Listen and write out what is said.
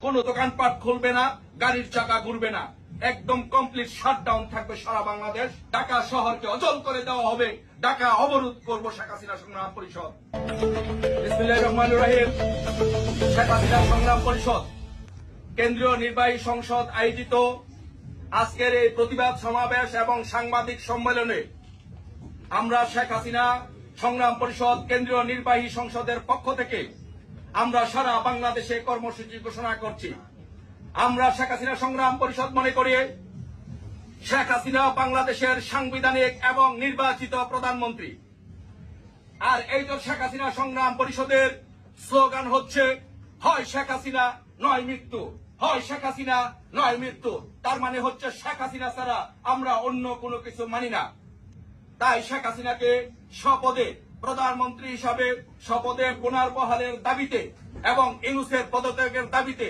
কোনো দোকানপাট খুলবে না, গাড়ির চাকা ঘুরবে না, একদম কমপ্লিট শাটডাউন থাকবে সারা বাংলাদেশ। ঢাকা শহরকে অচল করে দেওয়া হবে, ঢাকা অবরোধ করবো শেখ হাসিনা সংগ্রাম পরিষদ। বিসমিল্লাহির রহমানির রহিম। শেখ হাসিনা সংগ্রাম পরিষদ কেন্দ্রীয় নির্বাহী সংসদ আয়োজিত আজকের এই প্রতিবাদ সমাবেশ এবং সাংবাদিক সম্মেলনে আমরা শেখ হাসিনা সংগ্রাম পরিষদ কেন্দ্রীয় নির্বাহী সংসদের পক্ষ থেকে আমরা সারা বাংলাদেশে কর্মসূচি ঘোষণা করছি। আমরা শেখ হাসিনা সংগ্রাম পরিষদ মনে করি শেখ হাসিনা বাংলাদেশের সাংবিধানিক এবং নির্বাচিত প্রধানমন্ত্রী। আর এই যে শেখ হাসিনা সংগ্রাম পরিষদের স্লোগান হচ্ছে হয় শেখ হাসিনা নয় মৃত্যু, হয় শেখ হাসিনা নয় মৃত্যু। তার মানে হচ্ছে শেখ হাসিনা ছাড়া আমরা অন্য কোনো কিছু মানি না। তাই শেখ হাসিনাকে স্বপদে প্রধানমন্ত্রী হিসাবে শপথে পুনর্বহালের দাবিতে এবং ইউনূসের পদত্যাগের দাবিতে